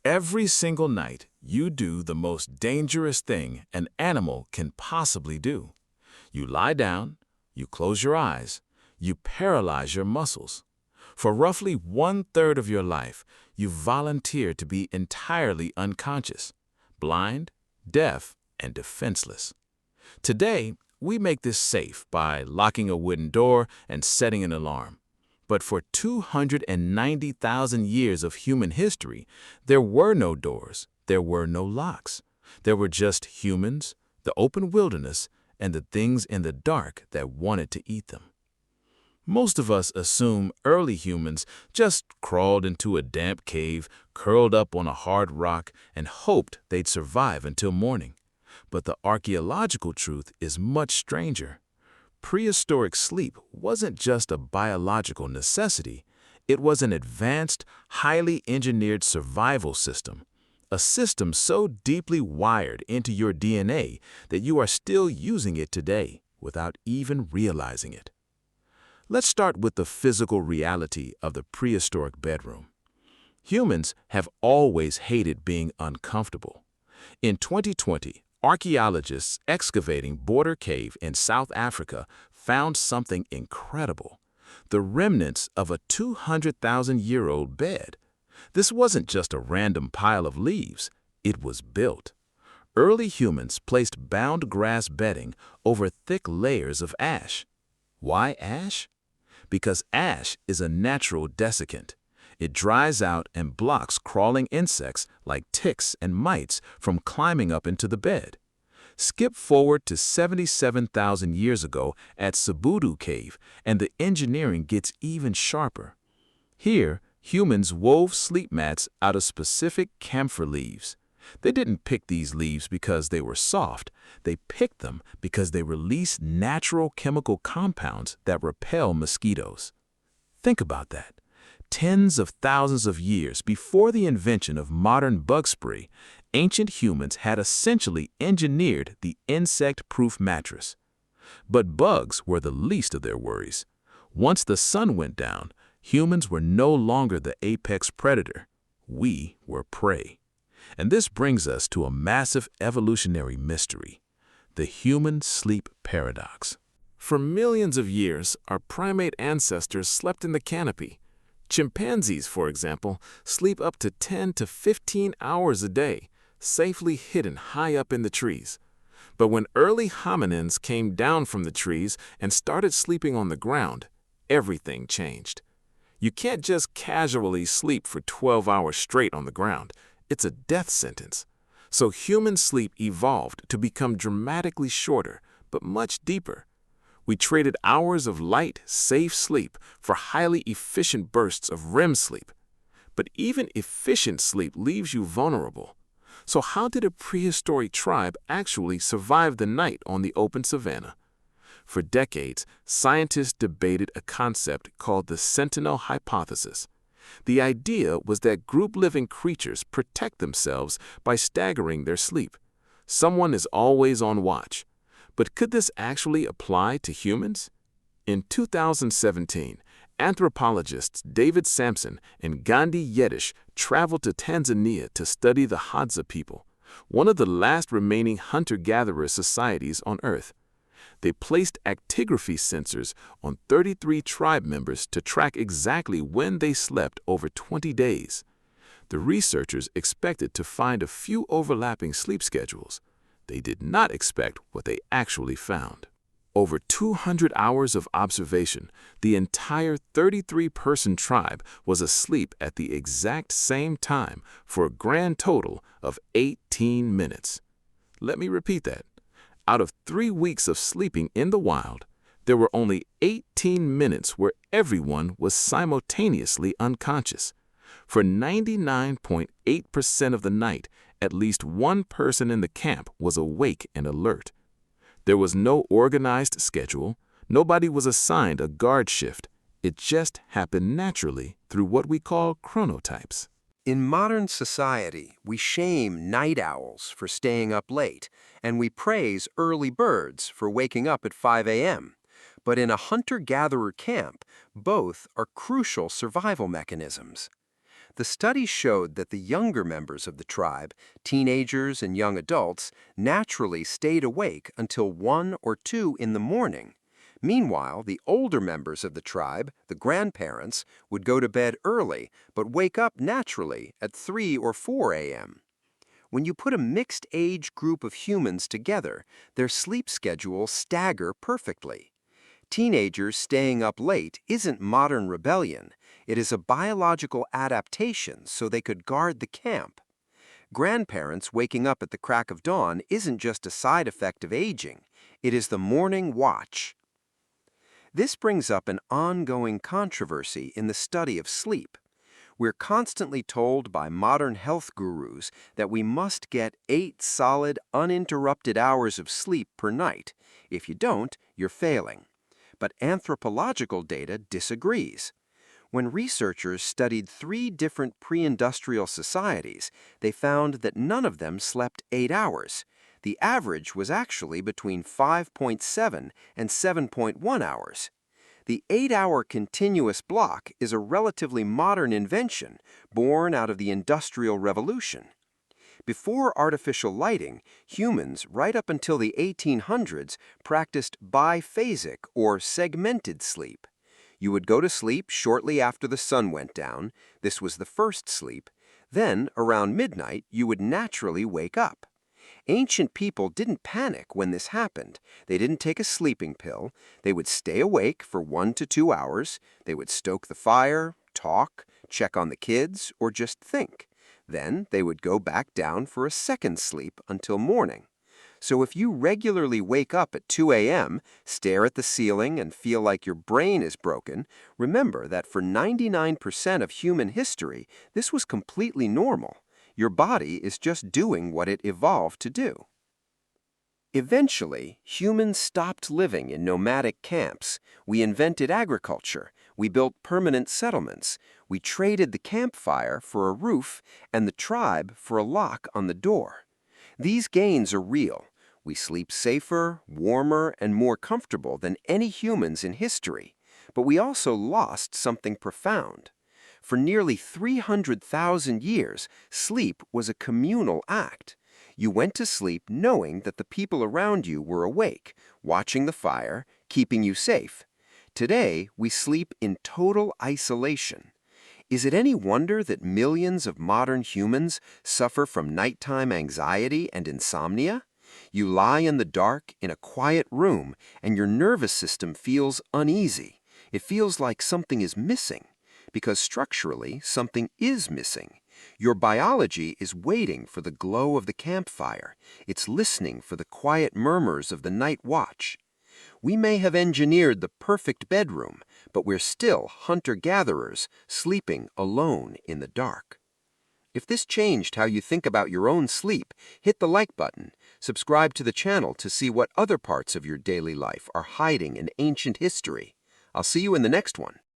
Every single night, you do the most dangerous thing an animal can possibly do. You lie down, you close your eyes, you paralyze your muscles. For roughly 1/3 of your life, you volunteer to be entirely unconscious, blind, deaf, and defenseless. Today, we make this safe by locking a wooden door and setting an alarm. But for 290,000 years of human history, there were no doors, there were no locks. There were just humans, the open wilderness, and the things in the dark that wanted to eat them. Most of us assume early humans just crawled into a damp cave, curled up on a hard rock, and hoped they'd survive until morning. But the archaeological truth is much stranger. Prehistoric sleep wasn't just a biological necessity, it was an advanced, highly engineered survival system. A system so deeply wired into your DNA that you are still using it today without even realizing it. Let's start with the physical reality of the prehistoric bedroom. Humans have always hated being uncomfortable. In 2020, archaeologists excavating Border Cave in South Africa found something incredible: the remnants of a 200,000-year-old bed. This wasn't just a random pile of leaves, it was built. Early humans placed bound grass bedding over thick layers of ash. Why ash? Because ash is a natural desiccant. It dries out and blocks crawling insects like ticks and mites from climbing up into the bed. Skip forward to 77,000 years ago at Sabudu Cave, and the engineering gets even sharper. Here, humans wove sleep mats out of specific camphor leaves. They didn't pick these leaves because they were soft. They picked them because they release natural chemical compounds that repel mosquitoes. Think about that. Tens of thousands of years before the invention of modern bug spray, ancient humans had essentially engineered the insect-proof mattress. But bugs were the least of their worries. Once the sun went down, humans were no longer the apex predator. We were prey. And this brings us to a massive evolutionary mystery: the human sleep paradox. For millions of years, our primate ancestors slept in the canopy. Chimpanzees, for example, sleep up to 10 to 15 hours a day, safely hidden high up in the trees. But when early hominins came down from the trees and started sleeping on the ground, everything changed. You can't just casually sleep for 12 hours straight on the ground. It's a death sentence. So human sleep evolved to become dramatically shorter, but much deeper. We traded hours of light, safe sleep for highly efficient bursts of REM sleep. But even efficient sleep leaves you vulnerable. So how did a prehistoric tribe actually survive the night on the open savanna? For decades, scientists debated a concept called the sentinel hypothesis. The idea was that group-living creatures protect themselves by staggering their sleep. Someone is always on watch. But could this actually apply to humans? In 2017, anthropologists David Sampson and Gandhi Yetish traveled to Tanzania to study the Hadza people, one of the last remaining hunter-gatherer societies on Earth. They placed actigraphy sensors on 33 tribe members to track exactly when they slept over 20 days. The researchers expected to find a few overlapping sleep schedules. They did not expect what they actually found. Over 200 hours of observation, the entire 33-person tribe was asleep at the exact same time for a grand total of 18 minutes. Let me repeat that. Out of 3 weeks of sleeping in the wild, there were only 18 minutes where everyone was simultaneously unconscious. For 99.8% of the night, at least one person in the camp was awake and alert. There was no organized schedule. Nobody was assigned a guard shift. It just happened naturally through what we call chronotypes. In modern society, we shame night owls for staying up late, and we praise early birds for waking up at 5 a.m. But in a hunter-gatherer camp, both are crucial survival mechanisms. The study showed that the younger members of the tribe, teenagers and young adults, naturally stayed awake until 1 or 2 in the morning. Meanwhile, the older members of the tribe, the grandparents, would go to bed early but wake up naturally at 3 or 4 a.m. When you put a mixed age group of humans together, their sleep schedules stagger perfectly. Teenagers staying up late isn't modern rebellion. It is a biological adaptation so they could guard the camp. Grandparents waking up at the crack of dawn isn't just a side effect of aging. It is the morning watch. This brings up an ongoing controversy in the study of sleep. We're constantly told by modern health gurus that we must get 8 solid, uninterrupted hours of sleep per night. If you don't, you're failing. But anthropological data disagrees. When researchers studied 3 different pre-industrial societies, they found that none of them slept 8 hours. The average was actually between 5.7 and 7.1 hours. The 8-hour continuous block is a relatively modern invention born out of the Industrial Revolution. Before artificial lighting, humans, right up until the 1800s, practiced biphasic or segmented sleep. You would go to sleep shortly after the sun went down. This was the first sleep. Then, around midnight, you would naturally wake up. Ancient people didn't panic when this happened. They didn't take a sleeping pill. They would stay awake for 1 to 2 hours. They would stoke the fire, talk, check on the kids, or just think. Then they would go back down for a second sleep until morning. So if you regularly wake up at 2 a.m., stare at the ceiling, and feel like your brain is broken, remember that for 99% of human history, this was completely normal. Your body is just doing what it evolved to do. Eventually, humans stopped living in nomadic camps. We invented agriculture. We built permanent settlements. We traded the campfire for a roof and the tribe for a lock on the door. These gains are real. We sleep safer, warmer, and more comfortable than any humans in history. But we also lost something profound. For nearly 300,000 years, sleep was a communal act. You went to sleep knowing that the people around you were awake, watching the fire, keeping you safe. Today, we sleep in total isolation. Is it any wonder that millions of modern humans suffer from nighttime anxiety and insomnia? You lie in the dark in a quiet room and your nervous system feels uneasy. It feels like something is missing, because structurally something is missing. Your biology is waiting for the glow of the campfire. It's listening for the quiet murmurs of the night watch. We may have engineered the perfect bedroom, but we're still hunter-gatherers sleeping alone in the dark. If this changed how you think about your own sleep, hit the like button. Subscribe to the channel to see what other parts of your daily life are hiding in ancient history. I'll see you in the next one.